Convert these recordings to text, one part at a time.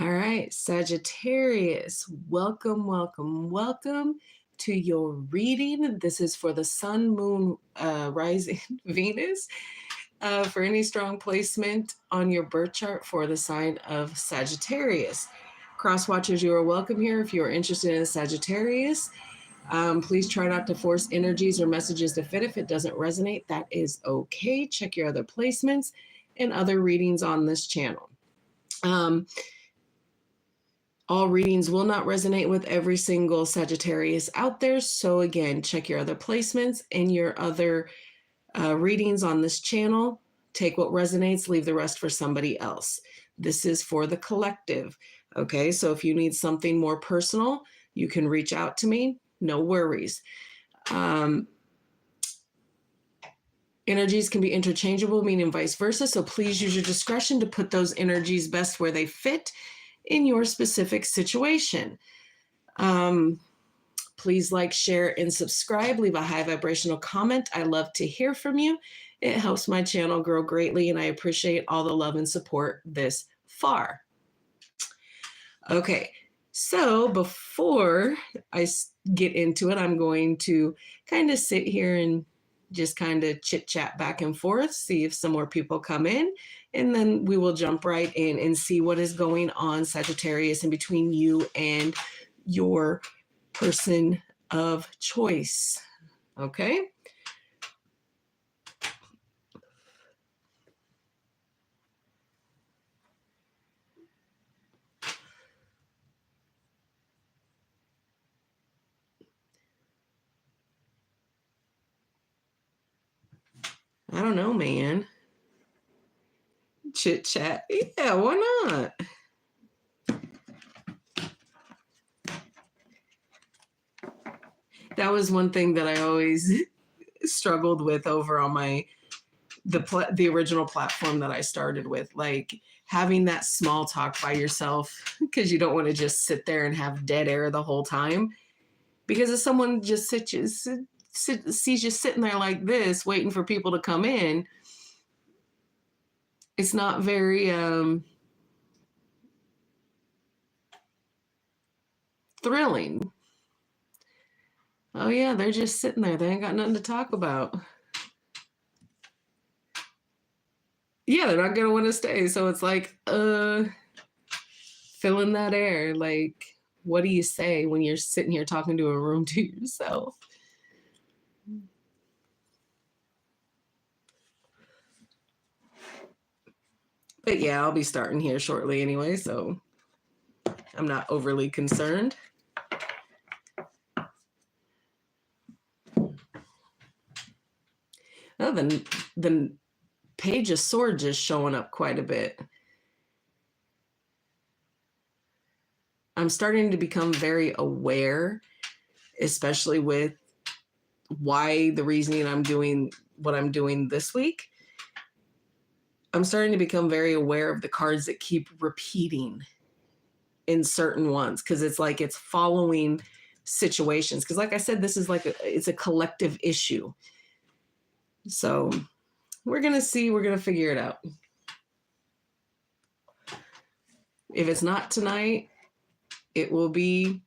All right, Sagittarius, welcome, welcome, welcome to your reading. This is for the Sun, Moon, Rising, Venus, for any strong placement on your birth chart for the sign of Sagittarius. Cross watchers, you are welcome here. If you are interested in Sagittarius, please try not to force energies or messages to fit. If it doesn't resonate, that is okay. Check your other placements and other readings on this channel. All readings will not resonate with every single Sagittarius out there. So again, check your other placements and your other readings on this channel. Take what resonates, leave the rest for somebody else. This is for the collective. Okay, so if you need something more personal, you can reach out to me. No worries. Energies can be interchangeable, meaning vice versa. So please use your discretion to put those energies best where they fit in your specific situation. Please like, share, and subscribe. Leave a high vibrational comment. I love to hear from you. It helps my channel grow greatly, and I appreciate all the love and support this far. Okay, so before I get into it, I'm going to kind of sit here and just kind of chit chat back and forth, see if some more people come in, and then we will jump right in and see what is going on, Sagittarius, in between you and your person of choice. Okay. I don't know, man. Chit chat. Yeah, why not? That was one thing that I always struggled with over on the original platform that I started with, like having that small talk by yourself, because you don't want to just sit there and have dead air the whole time. Because if someone just sees you sitting there like this, waiting for people to come in, it's not very thrilling. Oh yeah, they're just sitting there. They ain't got nothing to talk about. Yeah, they're not gonna want to stay. So it's like, filling that air. Like, what do you say when you're sitting here talking to a room to yourself? But yeah, I'll be starting here shortly anyway, so I'm not overly concerned. Oh, the Page of Swords is showing up quite a bit. I'm starting to become very aware, especially with the reasoning I'm doing what I'm doing this week. I'm starting to become very aware of the cards that keep repeating in certain ones, because it's like it's following situations. Because like I said, this is like it's a collective issue. So we're going to see. We're going to figure it out. If it's not tonight, it will be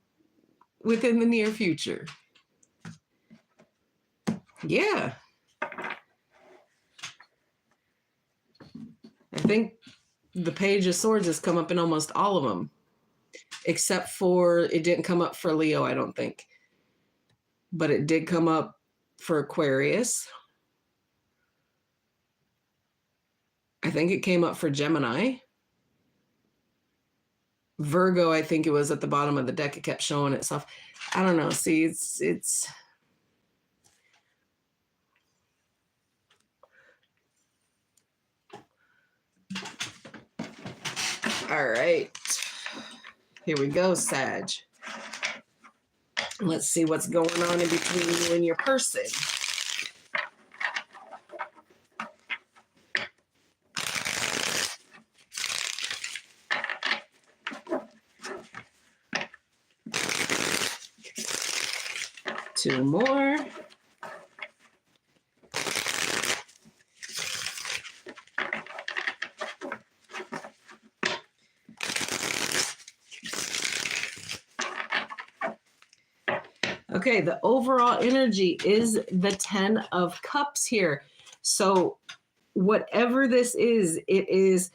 within the near future. Yeah. I think the Page of Swords has come up in almost all of them, except for it didn't come up for Leo, I don't think. But it did come up for Aquarius. I think it came up for Gemini. Virgo, I think it was at the bottom of the deck. It kept showing itself. I don't know. See, it's all right. Here we go, Sag. Let's see what's going on in between you and your person. Two more. Okay, the overall energy is the 10 of Cups here. So whatever this is, it is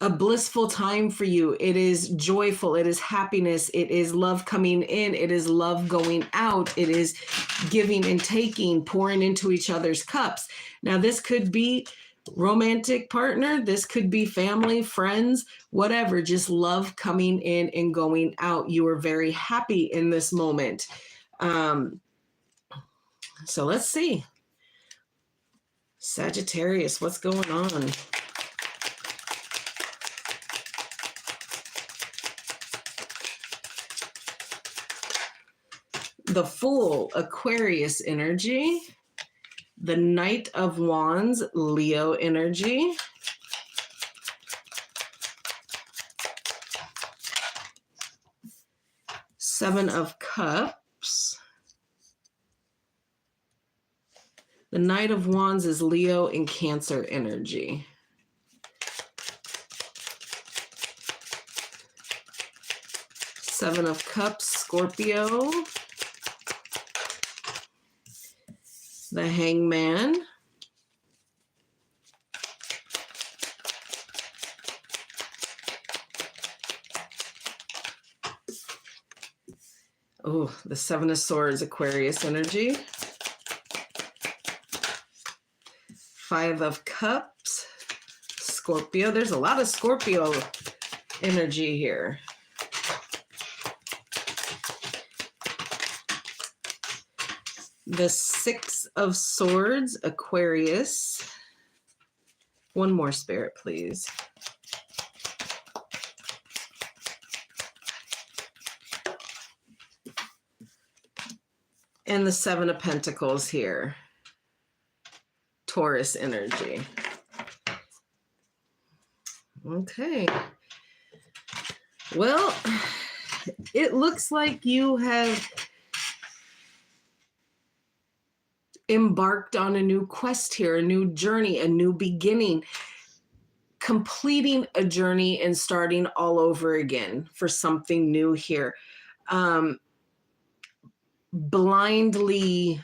a blissful time for you. It is joyful. It is happiness. It is love coming in. It is love going out. It is giving and taking, pouring into each other's cups. Now, this could be romantic partner. This could be family, friends, whatever. Just love coming in and going out. You are very happy in this moment. So let's see. Sagittarius, what's going on? The Fool, Aquarius energy. The Knight of Wands, Leo energy. Seven of Cups. The Knight of Wands is Leo and Cancer energy. Seven of Cups, Scorpio. The Hangman. Oh, the Seven of Swords, Aquarius energy. Five of Cups, Scorpio. There's a lot of Scorpio energy here. The Six of Swords, Aquarius. One more, Spirit, please. And the Seven of Pentacles here. Taurus energy. Okay. Well, it looks like you have embarked on a new quest here, a new journey, a new beginning, completing a journey and starting all over again for something new here. Blindly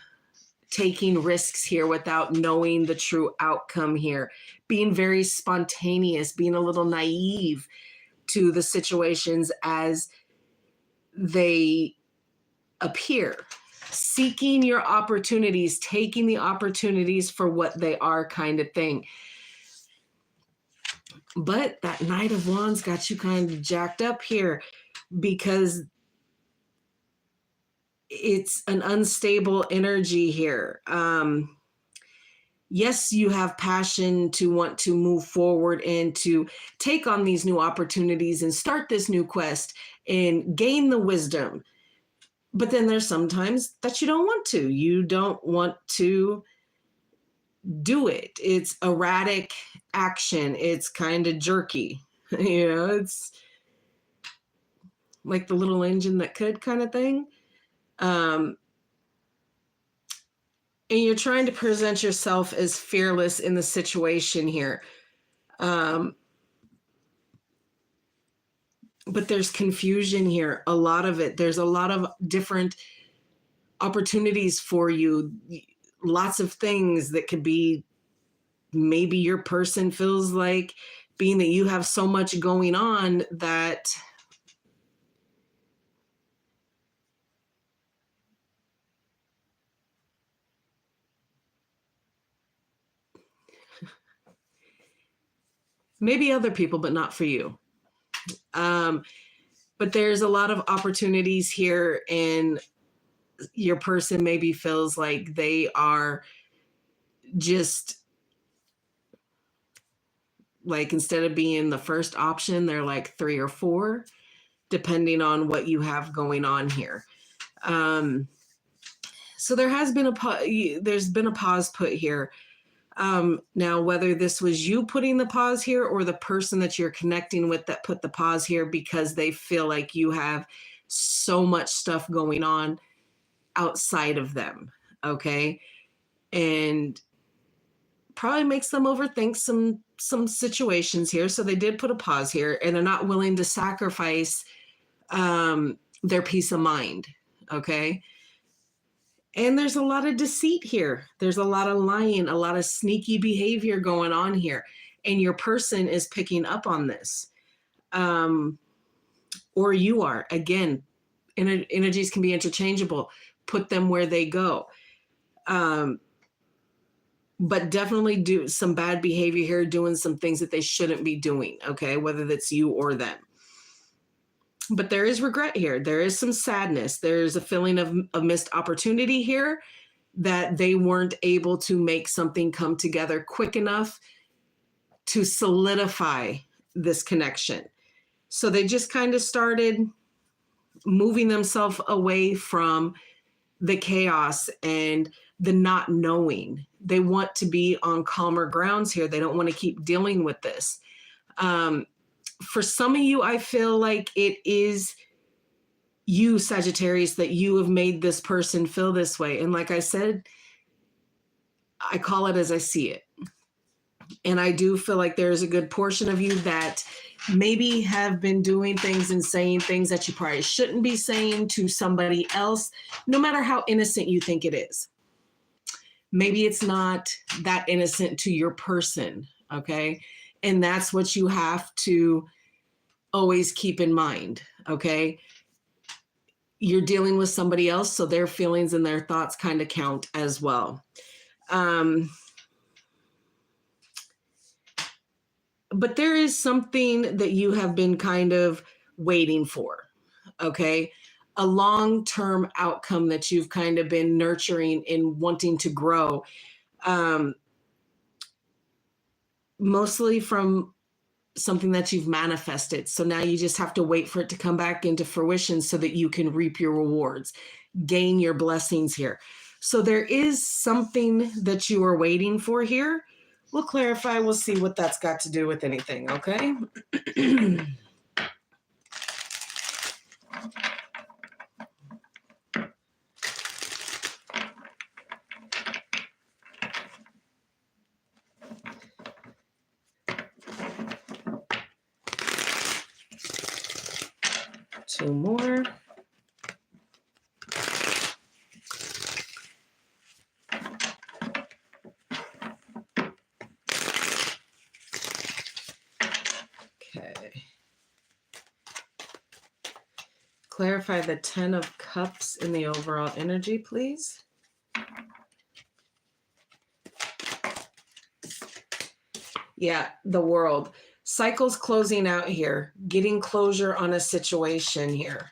taking risks here without knowing the true outcome here, being very spontaneous, being a little naive to the situations as they appear. Seeking your opportunities, taking the opportunities for what they are, kind of thing. But that Knight of Wands got you kind of jacked up here because it's an unstable energy here. Yes, you have passion to want to move forward and to take on these new opportunities and start this new quest and gain the wisdom. But then there's sometimes that you don't want to. You don't want to do it. It's erratic action. It's kind of jerky. You know, it's like the little engine that could kind of thing. And you're trying to present yourself as fearless in the situation here. But there's confusion here, a lot of it. There's a lot of different opportunities for you, lots of things that could be, maybe your person feels like, being that you have so much going on, that maybe other people, but not for you. But there's a lot of opportunities here, and your person maybe feels like they are just like, instead of being the first option, they're like 3 or 4, depending on what you have going on here. So there's been a pause put here. Now, whether this was you putting the pause here or the person that you're connecting with that put the pause here because they feel like you have so much stuff going on outside of them, okay? And probably makes them overthink some situations here. So they did put a pause here, and they're not willing to sacrifice their peace of mind, okay? And there's a lot of deceit here. There's a lot of lying, a lot of sneaky behavior going on here. And your person is picking up on this. Or you are. Again, energies can be interchangeable. Put them where they go. But definitely do some bad behavior here, doing some things that they shouldn't be doing, okay? Whether that's you or them. But there is regret here. There is some sadness. There's a feeling of missed opportunity here, that they weren't able to make something come together quick enough to solidify this connection. So they just kind of started moving themselves away from the chaos and the not knowing. They want to be on calmer grounds here. They don't want to keep dealing with this. For some of you, I feel like it is you, Sagittarius, that you have made this person feel this way. And like I said, I call it as I see it. And I do feel like there's a good portion of you that maybe have been doing things and saying things that you probably shouldn't be saying to somebody else, no matter how innocent you think it is. Maybe it's not that innocent to your person, okay? And that's what you have to always keep in mind, okay? You're dealing with somebody else, so their feelings and their thoughts kind of count as well. But there is something that you have been kind of waiting for, okay? A long-term outcome that you've kind of been nurturing and wanting to grow. Mostly from something that you've manifested. So now you just have to wait for it to come back into fruition so that you can reap your rewards, gain your blessings here. So there is something that you are waiting for here. We'll clarify. We'll see what that's got to do with anything, okay? Two more. Okay. Clarify the 10 of Cups in the overall energy, please. Yeah, the World. Cycles closing out here, getting closure on a situation here.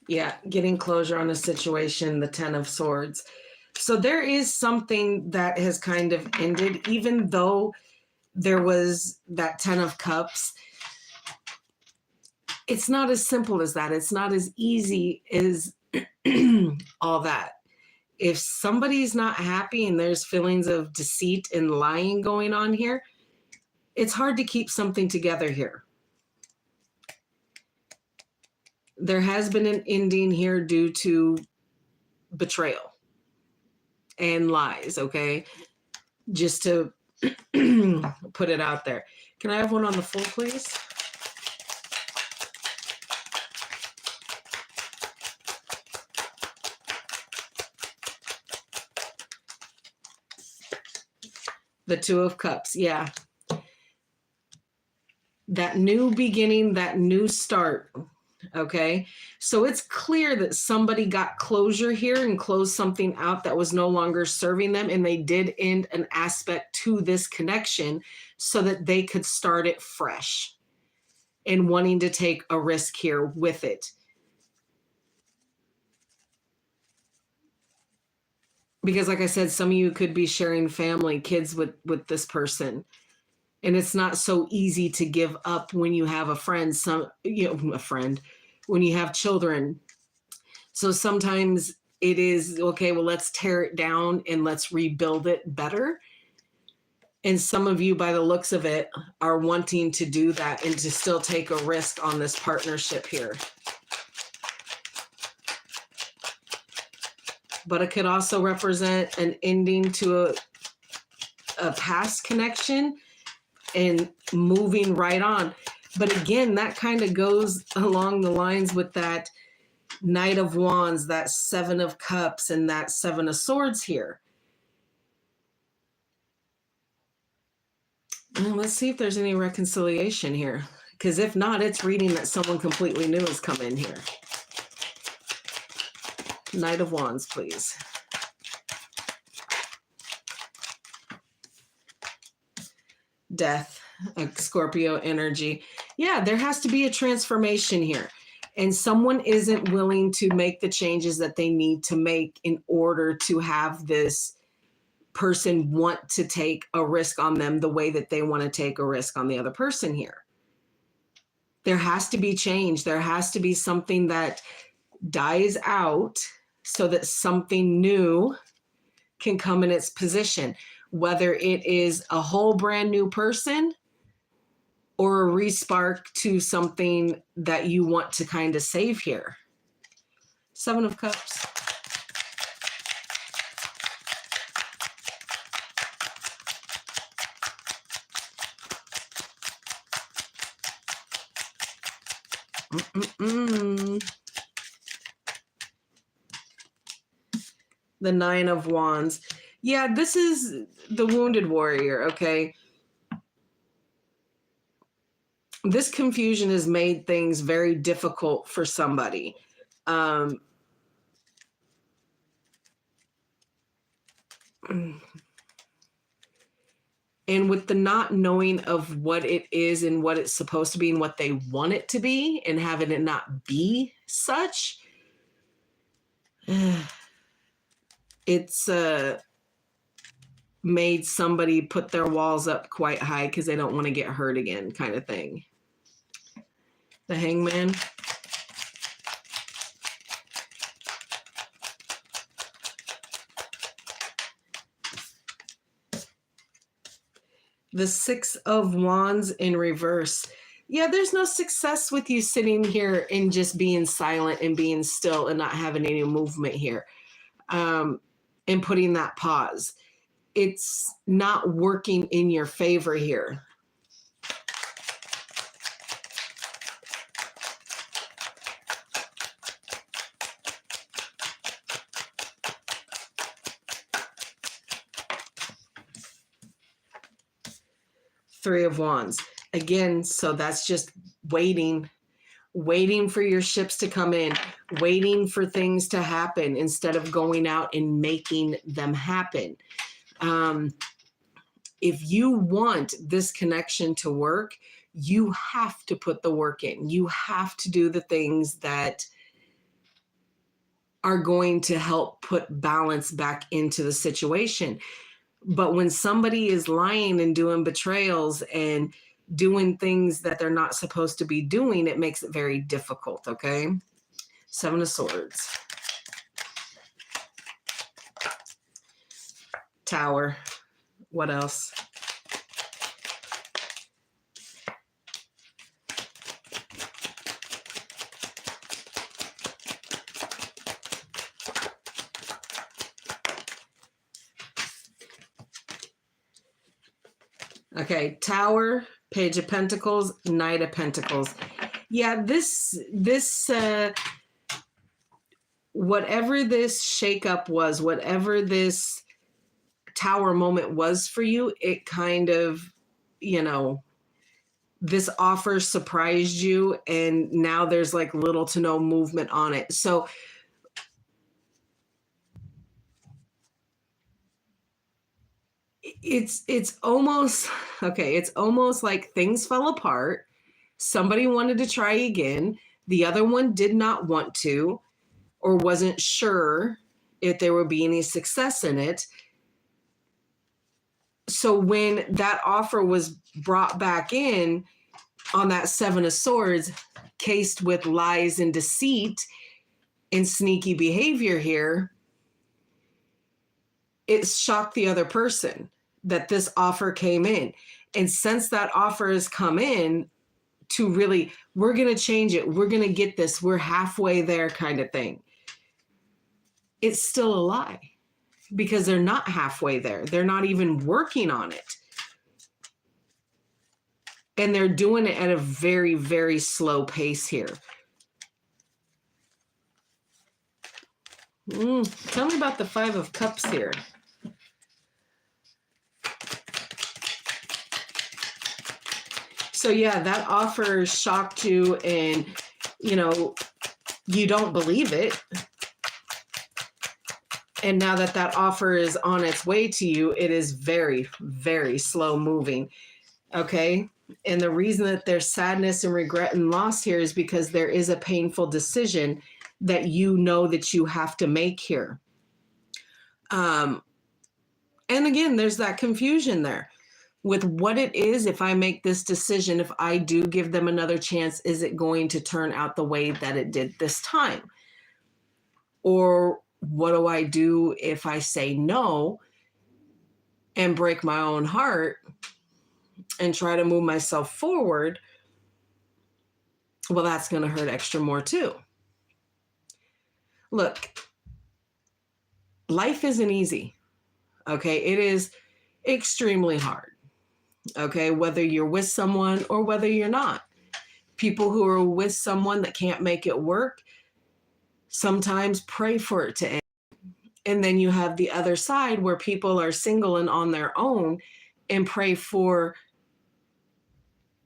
Yeah, getting closure on a situation, the 10 of Swords. So there is something that has kind of ended, even though there was that 10 of Cups. It's not as simple as that. It's not as easy as all that. If somebody's not happy and there's feelings of deceit and lying going on here, it's hard to keep something together here. There has been an ending here due to betrayal and lies, okay? Just to put it out there. Can I have one on the full, please? The 2 of Cups, yeah. That new beginning, that new start, okay? So it's clear that somebody got closure here and closed something out that was no longer serving them, and they did end an aspect to this connection so that they could start it fresh and wanting to take a risk here with it. Because like I said, some of you could be sharing family, kids with this person. And it's not so easy to give up when you have a friend, when you have children. So sometimes it is, okay, well, let's tear it down and let's rebuild it better. And some of you, by the looks of it, are wanting to do that and to still take a risk on this partnership here. But it could also represent an ending to a past connection and moving right on. But again, that kind of goes along the lines with that Knight of Wands, that Seven of Cups, and that Seven of Swords here. Well, let's see if there's any reconciliation here. Because if not, it's reading that someone completely new has come in here. Knight of Wands, please. Death, a Scorpio energy. Yeah, there has to be a transformation here. And someone isn't willing to make the changes that they need to make in order to have this person want to take a risk on them the way that they want to take a risk on the other person here. There has to be change. There has to be something that dies out so that something new can come in its position, whether it is a whole brand new person or a respark to something that you want to kind of save here. Seven of Cups. The Nine of Wands. Yeah, this is the wounded warrior, okay? This confusion has made things very difficult for somebody. And with the not knowing of what it is and what it's supposed to be and what they want it to be and having it not be such, it's made somebody put their walls up quite high because they don't want to get hurt again, kind of thing. The Hangman. The Six of Wands in reverse. Yeah, there's no success with you sitting here and just being silent and being still and not having any movement here, and putting that pause. It's not working in your favor here. Three of Wands. Again, so that's just waiting for your ships to come in, waiting for things to happen instead of going out and making them happen. If you want this connection to work, you have to put the work in. You have to do the things that are going to help put balance back into the situation. But when somebody is lying and doing betrayals and doing things that they're not supposed to be doing, it makes it very difficult, okay? Seven of Swords. Tower. What else? Okay, Tower, Page of Pentacles, Knight of Pentacles. Yeah, this whatever this shakeup was, whatever this Tower moment was for you, it kind of, this offer surprised you and now there's like little to no movement on it. So it's almost, okay, it's almost like things fell apart. Somebody wanted to try again. The other one did not want to or wasn't sure if there would be any success in it. So when that offer was brought back in on that Seven of Swords, cased with lies and deceit and sneaky behavior here, it shocked the other person that this offer came in. And since that offer has come in to really, we're going to change it, we're going to get this, we're halfway there kind of thing, it's still a lie. because they're not halfway there. They're not even working on it. And they're doing it at a very, very slow pace here. Tell me about the Five of Cups here. So yeah, that offer shocked you and, you know, you don't believe it. And now that that offer is on its way to you, it is very, very slow moving. Okay. And the reason that there's sadness and regret and loss here is because there is a painful decision that you know that you have to make here. And again, there's that confusion there with what it is. If I make this decision, if I do give them another chance, is it going to turn out the way that it did this time? Or what do I do if I say no and break my own heart and try to move myself forward? Well, that's going to hurt extra more too. Look, life isn't easy. Okay. It is extremely hard. Okay. Whether you're with someone or whether you're not. People who are with someone that can't make it work sometimes pray for it to end. And then you have the other side where people are single and on their own and pray for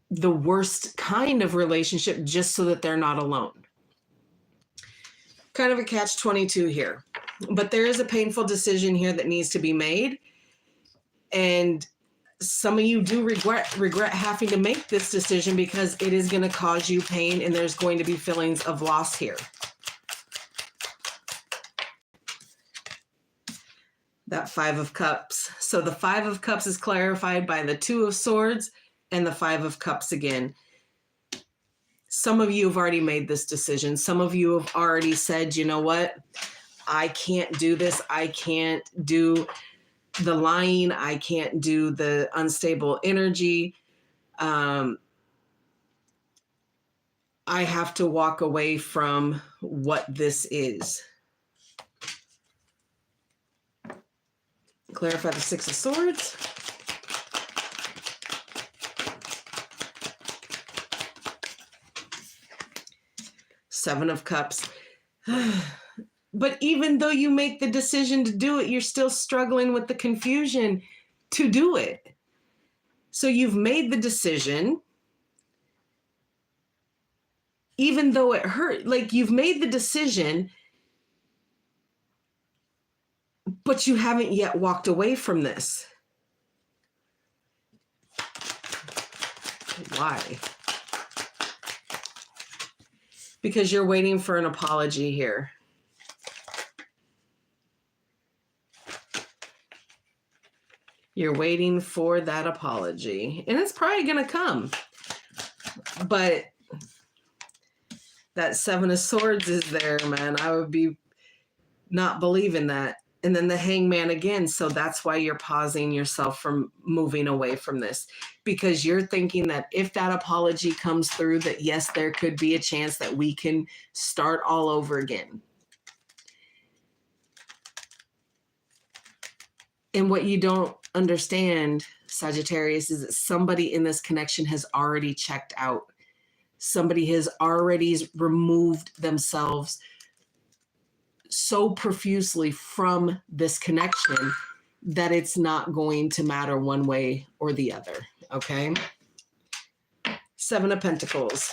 the worst kind of relationship just so that they're not alone. Kind of a catch-22 here. But there is a painful decision here that needs to be made. And some of you do regret having to make this decision because it is going to cause you pain and there's going to be feelings of loss here. That Five of Cups. So the Five of Cups is clarified by the Two of Swords and the Five of Cups again. Some of you have already made this decision. Some of you have already said, you know what? I can't do this. I can't do the lying. I can't do the unstable energy. I have to walk away from what this is. Clarify the Six of Swords. Seven of Cups. But even though you make the decision to do it, you're still struggling with the confusion to do it. So you've made the decision, even though it hurt. Like, you've made the decision, but you haven't yet walked away from this. Why? Because you're waiting for an apology here. You're waiting for that apology. And it's probably going to come. But that Seven of Swords is there, man. I would be not believing that. And then the Hangman again. So that's why you're pausing yourself from moving away from this. Because you're thinking that if that apology comes through, that yes, there could be a chance that we can start all over again. And what you don't understand, Sagittarius, is that somebody in this connection has already checked out. Somebody has already removed themselves so profusely from this connection that it's not going to matter one way or the other. Okay. Seven of Pentacles.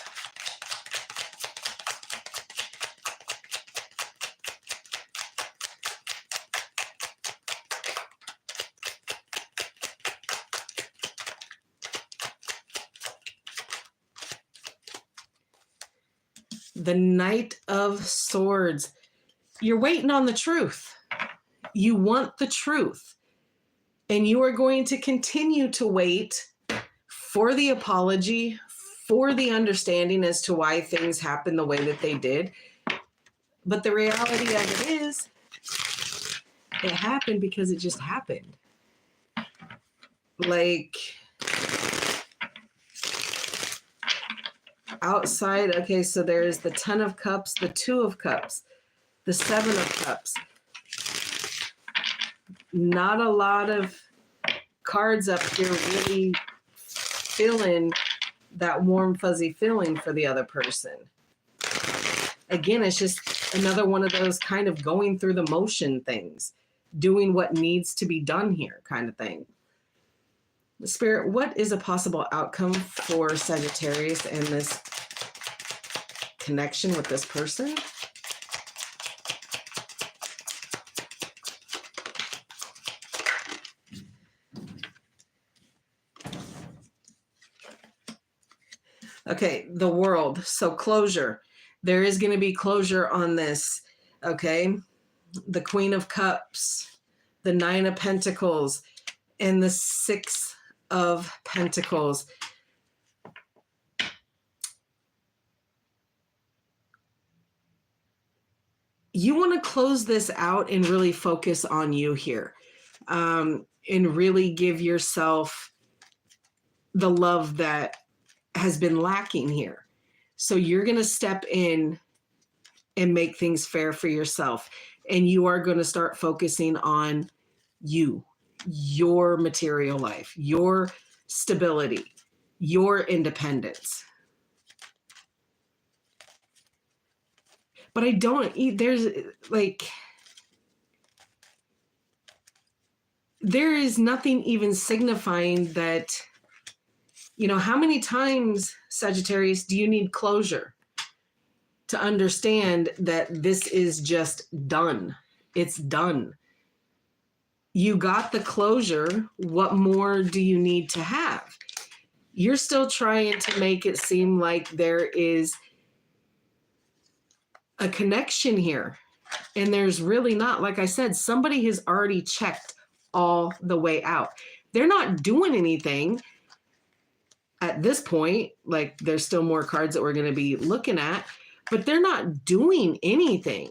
The Knight of Swords. You're waiting on the truth. You want the truth. And you are going to continue to wait for the apology, for the understanding as to why things happened the way that they did. But the reality of it is, it happened because it just happened. Like, outside, okay, so there's the Ten of Cups, the Two of Cups, the Seven of Cups, not a lot of cards up here really feeling that warm, fuzzy feeling for the other person. Again, it's just another one of those kind of going through the motion things, doing what needs to be done here kind of thing. Spirit, what is a possible outcome for Sagittarius and this connection with this person? Okay, the World. So closure. There is going to be closure on this. Okay, the Queen of Cups, the Nine of Pentacles, and the Six of Pentacles. You want to close this out and really focus on you here, and really give yourself the love that has been lacking here. So you're going to step in and make things fair for yourself. And you are going to start focusing on you, your material life, your stability, your independence. But I don't, there's like, there is nothing even signifying that, you know, how many times, Sagittarius, do you need closure to understand that this is just done? It's done. You got the closure. What more do you need to have? You're still trying to make it seem like there is a connection here. And there's really not. Like I said, somebody has already checked all the way out. They're not doing anything at this point. Like, there's still more cards that we're going to be looking at, but they're not doing anything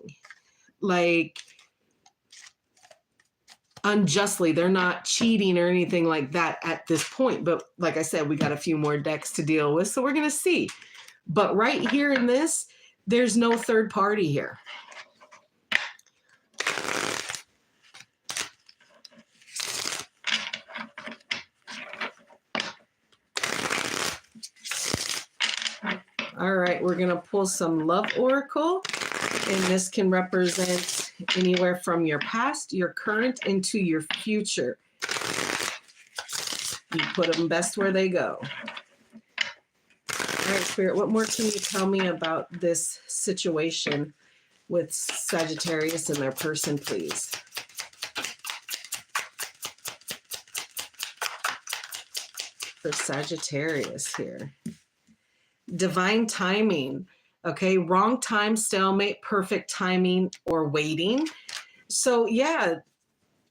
like unjustly. They're not cheating or anything like that at this point. But like I said, we got a few more decks to deal with, so we're going to see. But right here in this, there's no third party here. All right, we're going to pull some love oracle, and this can represent anywhere from your past, your current, into your future. You put them best where they go. All right, Spirit, what more can you tell me about this situation with Sagittarius and their person, please? For Sagittarius here. Divine timing. Okay, wrong time, stalemate, perfect timing, or waiting. So yeah,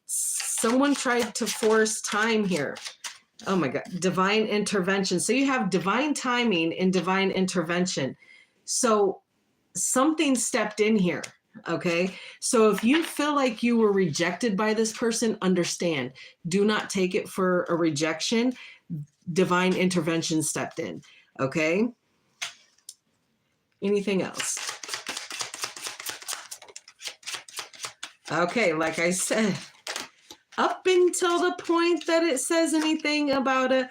someone tried to force time here. Oh my God, divine intervention. So you have divine timing and divine intervention. So something stepped in here. Okay, so if you feel like you were rejected by this person, understand. Do not take it for a rejection. Divine intervention stepped in. Okay. Anything else? Okay, like I said, up until the point that it says anything about a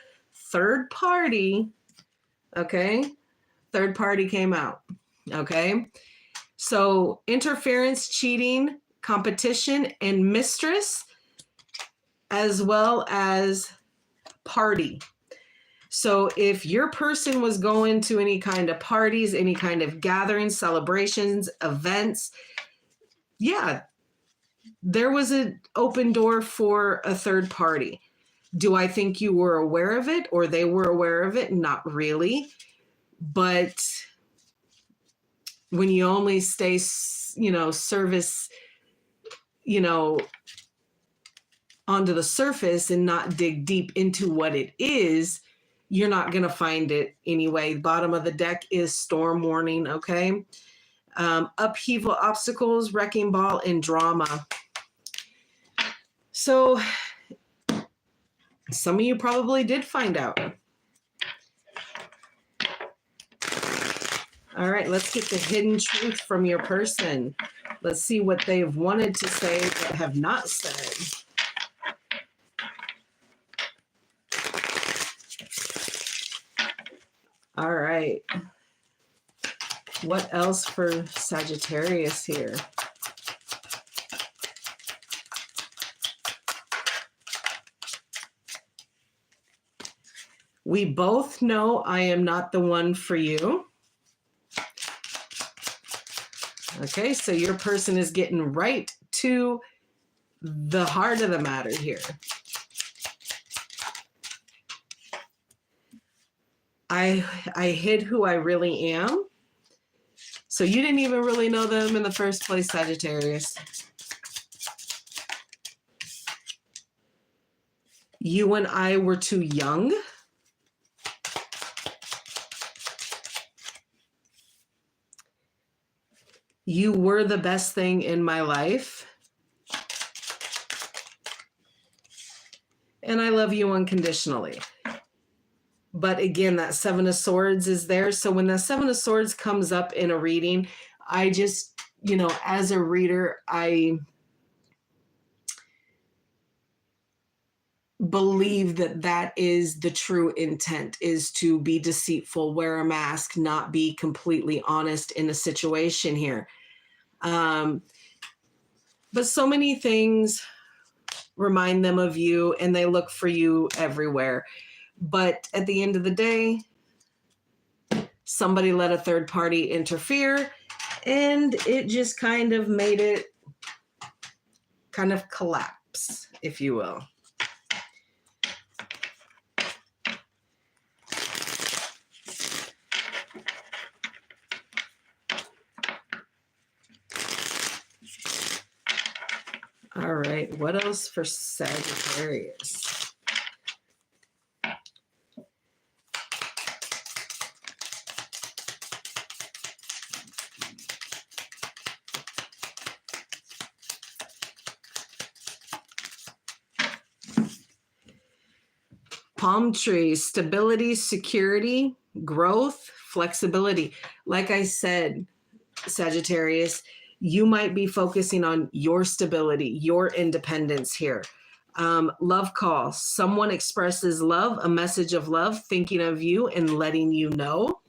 third party, okay, third party came out, okay? So interference, cheating, competition, and mistress, as well as party. So if your person was going to any kind of parties, any kind of gatherings, celebrations, events, yeah, there was an open door for a third party. Do I think you were aware of it or they were aware of it? Not really. But when you only stay, service, onto the surface and not dig deep into what it is, you're not going to find it anyway. Bottom of the deck is storm warning, okay? Upheaval, obstacles, wrecking ball, and drama. So some of you probably did find out. All right, let's get the hidden truth from your person. Let's see what they've wanted to say but have not said. right. What else for Sagittarius here? We both know I am not the one for you. Okay, so your person is getting right to the heart of the matter here. I hid who I really am. So you didn't even really know them in the first place, Sagittarius. You and I were too young. You were the best thing in my life. And I love you unconditionally. But again, that Seven of Swords is there. So when the Seven of Swords comes up in a reading, I just, as a reader, I believe that is the true intent, is to be deceitful, wear a mask, not be completely honest in a situation here. But so many things remind them of you, and they look for you everywhere. But at the end of the day, somebody let a third party interfere, and it just kind of made it kind of collapse, if you will. All right, what else for Sagittarius? Palm trees, stability, security, growth, flexibility. Like I said, Sagittarius, you might be focusing on your stability, your independence here. Love call. Someone expresses love, a message of love, thinking of you and letting you know.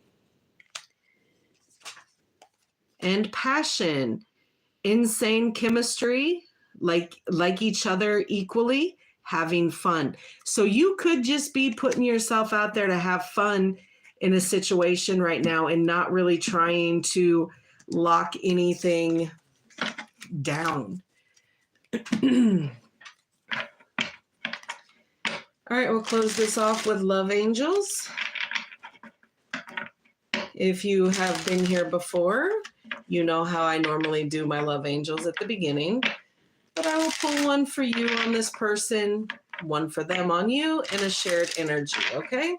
And passion. Insane chemistry, like each other equally, having fun. So you could just be putting yourself out there to have fun in a situation right now and not really trying to lock anything down. All right, we'll close this off with love angels. If you have been here before, you know how I normally do my love angels at the beginning, but I will pull one for you on this person, one for them on you, and a shared energy, okay?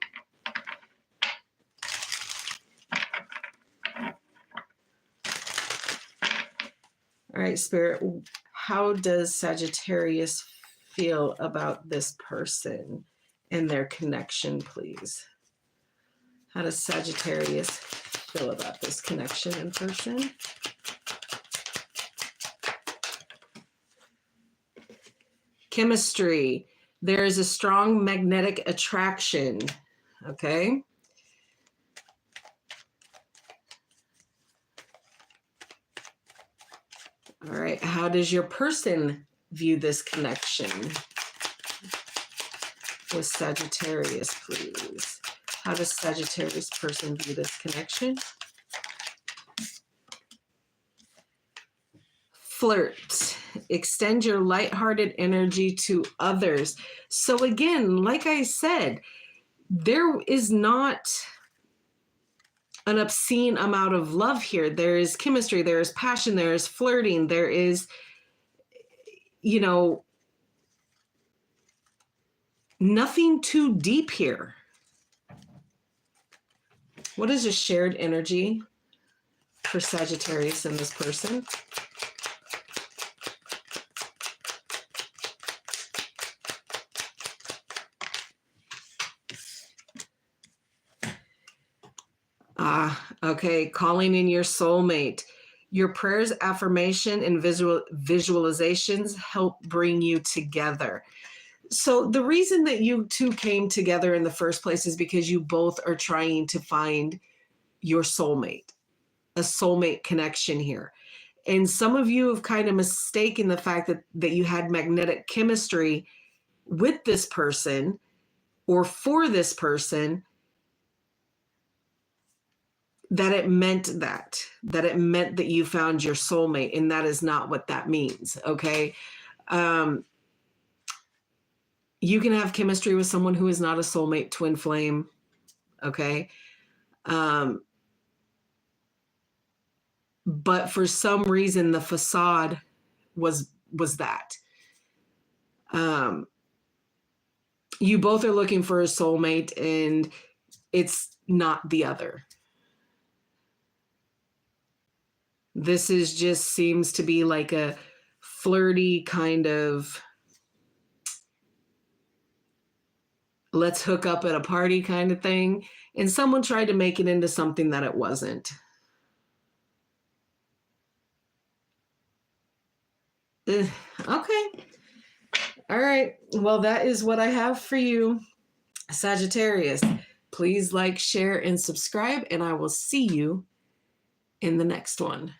All right, Spirit, how does Sagittarius feel about this person and their connection, please? How does Sagittarius feel about this connection in person? Chemistry. There is a strong magnetic attraction, okay? All right, how does your person view this connection with Sagittarius, please? How does Sagittarius person view this connection? Flirt. Extend your lighthearted energy to others. So again, like I said, there is not an obscene amount of love here. There is chemistry, there is passion, there is flirting, there is, nothing too deep here. What is a shared energy for Sagittarius and this person? Okay, calling in your soulmate. Your prayers, affirmation, and visualizations help bring you together. So the reason that you two came together in the first place is because you both are trying to find your soulmate, a soulmate connection here. And some of you have kind of mistaken the fact that you had magnetic chemistry with this person or for this person, that it meant that it meant that you found your soulmate. And that is not what that means. Okay. You can have chemistry with someone who is not a soulmate twin flame. Okay. But for some reason, the facade was that. You both are looking for a soulmate, and it's not the other. This is just seems to be like a flirty kind of let's hook up at a party kind of thing. And someone tried to make it into something that it wasn't. Okay. All right. Well, that is what I have for you, Sagittarius. Please like, share, and subscribe, and I will see you in the next one.